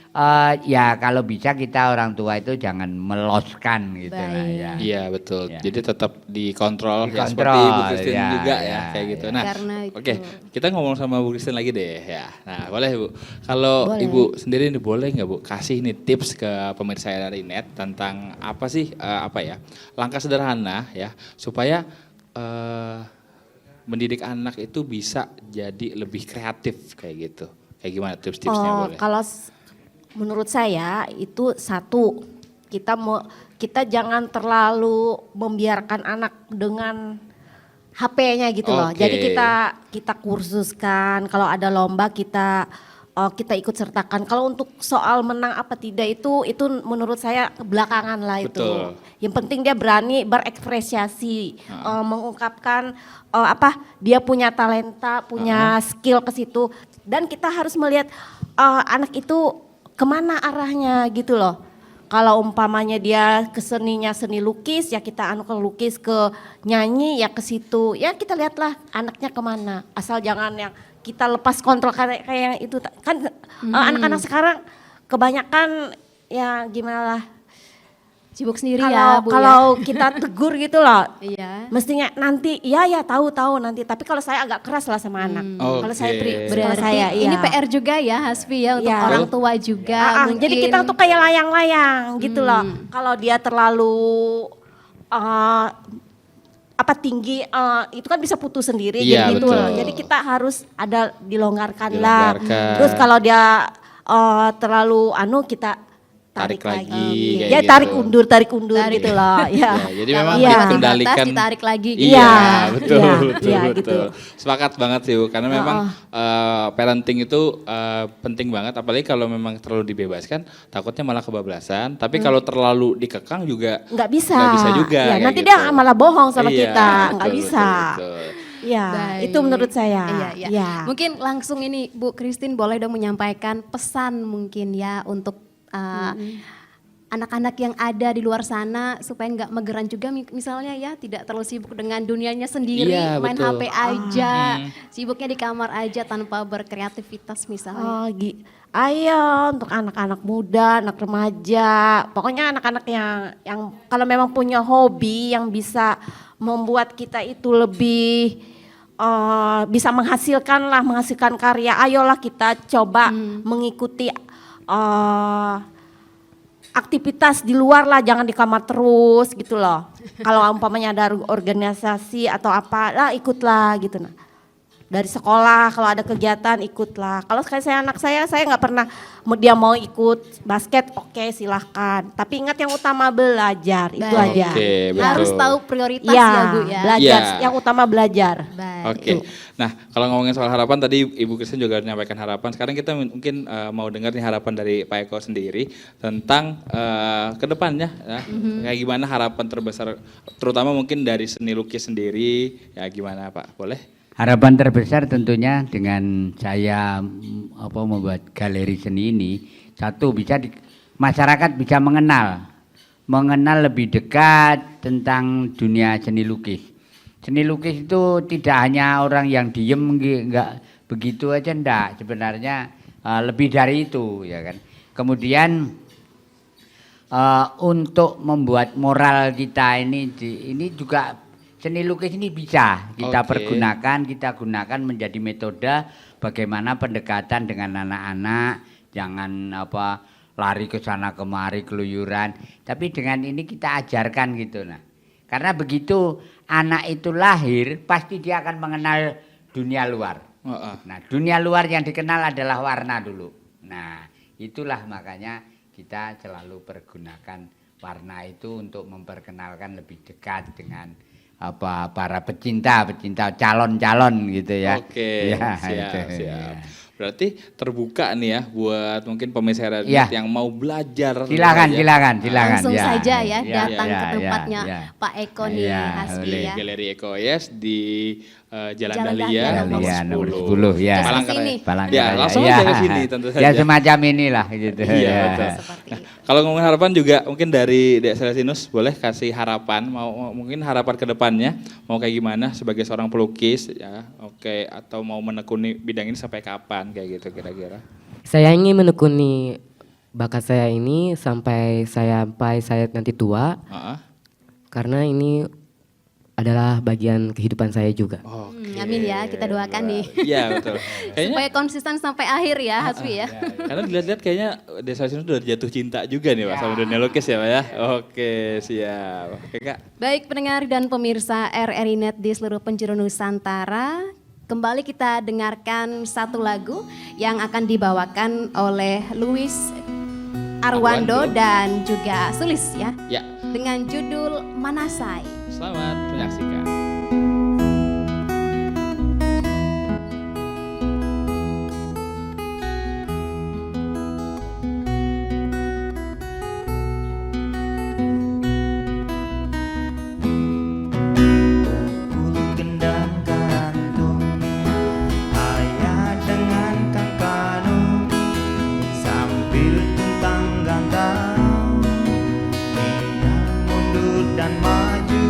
ya kalau bisa kita orang tua itu jangan meloskan gitu lah Baik. ya. Iya, betul. Ya. Jadi tetap dikontrol ya Dikontrol, seperti Bu Christine ya, juga ya, ya, kayak gitu. ya. Nah, Karena itu. oke, kita ngomong sama Bu Christine lagi deh ya. Nah, boleh Bu. Kalau Boleh. Ibu sendiri nih boleh nggak Bu kasih nih tips ke pemirsa dari net tentang apa sih langkah sederhana ya supaya mendidik anak itu bisa jadi lebih kreatif kayak gitu. Kayak gimana tips-tipsnya boleh? Kalau menurut saya itu satu, kita jangan terlalu membiarkan anak dengan HP-nya gitu loh. Oke. Jadi kita kursuskan, kalau ada lomba kita ikut sertakan. Kalau untuk soal menang apa tidak itu menurut saya belakangan lah itu. Betul. Yang penting dia berani berekspresi, mengungkapkan dia punya talenta, punya skill ke situ. Dan kita harus melihat anak itu kemana arahnya gitu loh. Kalau umpamanya dia ke seni lukis ya kita ke lukis, ke nyanyi ya ke situ. Ya kita lihatlah anaknya kemana. Asal jangan yang kita lepas kontrol kayak yang itu kan anak-anak sekarang kebanyakan ya gimana lah Sibuk sendiri Kalau ya Bu kalau kita tegur gitu loh, ya. mestinya nanti ya tahu nanti. Tapi kalau saya agak keras lah sama anak. Kalau saya Oke. sama Berarti saya, ini iya. PR juga ya Hasfi ya untuk Iya. orang tua juga. Mungkin. Jadi kita tuh kayak layang-layang gitu loh. Kalau dia terlalu tinggi, itu kan bisa putus sendiri Iya, gitu. betul. Jadi kita harus ada dilonggarkan lah. Dilonggarkan. Terus kalau dia terlalu kita tarik Tarik lagi, lagi. kayak Ya gitu. tarik undur gitu loh. Ya. Ya, jadi Kalau memang Iya. melewati dikendalikan. batas ditarik lagi gitu. Iya, Iya, betul, iya, betul, iya, betul. gitu. Sepakat banget sih, Bu. Karena memang parenting itu penting banget. Apalagi kalau memang terlalu dibebaskan, takutnya malah kebablasan. Tapi kalau terlalu dikekang juga Nggak bisa. Nggak bisa juga. Ya, kayak nanti gitu. dia malah bohong sama Iya, kita. Nggak betul, bisa. betul, betul. Ya, Baik. itu menurut saya. Iya, iya. Ya. Mungkin langsung ini Bu Christine boleh dong menyampaikan pesan mungkin ya untuk anak-anak yang ada di luar sana supaya nggak mageran juga misalnya ya tidak terlalu sibuk dengan dunianya sendiri, Iya, main betul. HP aja, sibuknya di kamar aja tanpa berkreativitas misalnya. Ayo untuk anak-anak muda, anak remaja, pokoknya anak-anak yang kalau memang punya hobi yang bisa membuat kita itu lebih bisa menghasilkan karya. Ayolah kita coba mengikuti aktivitas di luar lah, jangan di kamar terus gitu loh. Kalau umpamanya ada organisasi atau apa, lah ikutlah gitu nah. Dari sekolah kalau ada kegiatan ikutlah. Kalau anak saya nggak pernah dia mau ikut basket, oke silahkan. Tapi ingat yang utama belajar itu Baik. aja. Oke, betul. Harus tahu prioritas Ya, ya Bu ya. belajar. Ya. Yang utama belajar. Baik. Oke, nah kalau ngomongin soal harapan tadi Ibu Christine juga menyampaikan harapan. Sekarang kita mungkin mau dengar nih harapan dari Pak Eko sendiri tentang kedepannya, ya, kayak gimana harapan terbesar, terutama mungkin dari seni lukis sendiri, ya gimana Pak? Boleh? Harapan terbesar tentunya dengan saya membuat galeri seni ini, satu masyarakat bisa mengenal lebih dekat tentang dunia seni lukis. Seni lukis itu tidak hanya orang yang diem enggak begitu aja, enggak, sebenarnya lebih dari itu ya kan. Kemudian untuk membuat moral kita ini juga seni lukis ini bisa kita gunakan menjadi metode bagaimana pendekatan dengan anak-anak, jangan lari ke sana kemari keluyuran, tapi dengan ini kita ajarkan gitu nah. Karena begitu anak itu lahir pasti dia akan mengenal dunia luar. Nah, dunia luar yang dikenal adalah warna dulu. Nah, itulah makanya kita selalu pergunakan warna itu untuk memperkenalkan lebih dekat dengan para pecinta calon gitu ya. Oke, ya, siap. ya. Berarti terbuka nih ya buat mungkin pemirsa Radio Ya. yang mau belajar. Silakan. Langsung ya. saja ya, Ya, datang ya, ke tempatnya ya. Pak Eko nih Ya, Hasbi boleh. ya. Galeri Eko Yes di Jalan Jalan Dahlia nomor Dahlia, 10. nomor 10, ya. Terus Palangkaraya. kesini. Ya, langsung aja ke sini tentu saja. Ya semacam inilah gitu. Iya, ya. betul. Nah, kalau ngomongin harapan juga mungkin dari Dek Celestinus boleh kasih harapan, mungkin harapan ke depannya mau kayak gimana sebagai seorang pelukis ya, oke, atau mau menekuni bidang ini sampai kapan kayak gitu kira-kira. Saya ingin menekuni bakat saya ini sampai saya nanti tua, karena ini adalah bagian kehidupan saya juga. Amin ya, kita doakan nih. Iya betul. Kayaknya Supaya konsisten sampai akhir ya Hasbi ya. karena dilihat-lihat kayaknya Desa Celestinus udah jatuh cinta juga nih Pak sama dunia lukis ya Pak ya. Oke, siap. Oke Kak. Baik pendengar dan pemirsa RRI Net di seluruh penjuru Nusantara, kembali kita dengarkan satu lagu yang akan dibawakan oleh Luis Arwando dan juga Sulis ya. Ya, Dengan judul Manasai. selamat menyaksikan. Kulit gendang kantung, ayah dengan kang kanung, sambil tuntang gantang, dia mundur dan maju,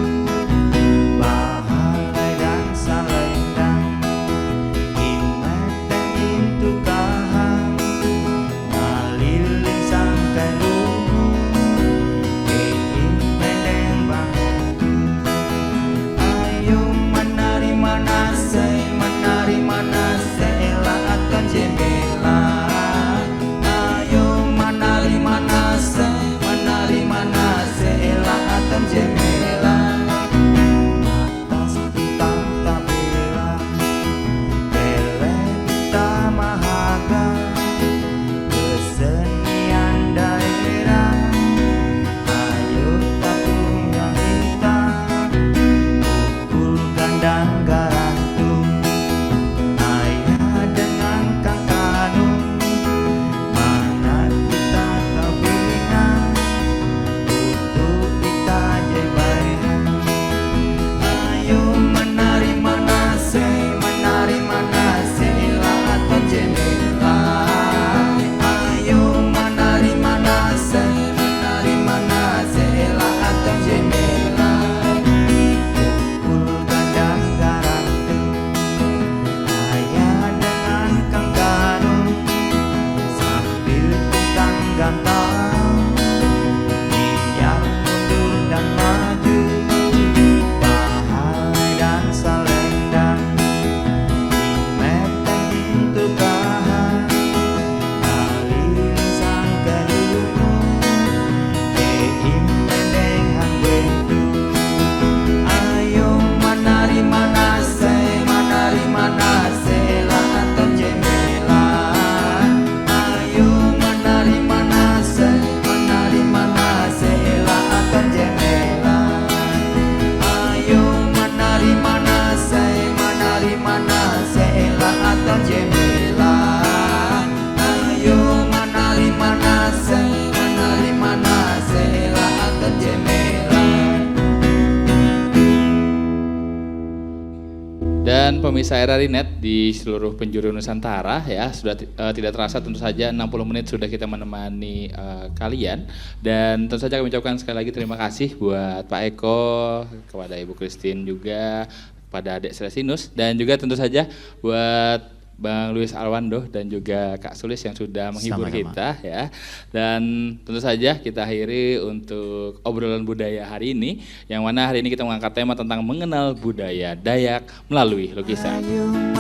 pemirsa RRI.net di seluruh penjuru Nusantara ya, sudah tidak terasa tentu saja 60 menit sudah kita menemani kalian, dan tentu saja kami ucapkan sekali lagi terima kasih buat Pak Eko, kepada Ibu Christine juga, pada Dek Celestinus, dan juga tentu saja buat Bang Luis Alwando dan juga Kak Sulis yang sudah menghibur Sama-sama. kita ya. Dan tentu saja kita akhiri untuk obrolan budaya hari ini, yang mana hari ini kita mengangkat tema tentang mengenal budaya Dayak melalui lukisan.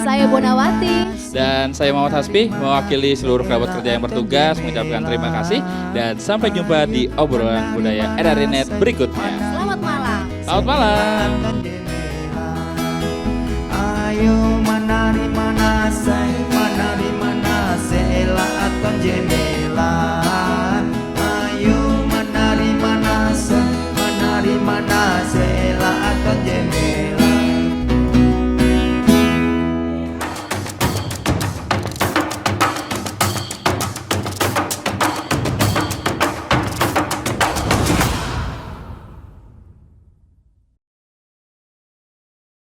Saya Bonawati. Dan saya Muhammad Hasbi, mewakili seluruh kerabat kerja yang bertugas mengucapkan terima kasih dan sampai jumpa di obrolan budaya RRI.net berikutnya. Selamat malam. Selamat malam. Ayo menari manasai, menari manasai ela akan jendela. Ayo menari manasai, menari manasai ela akan jendela.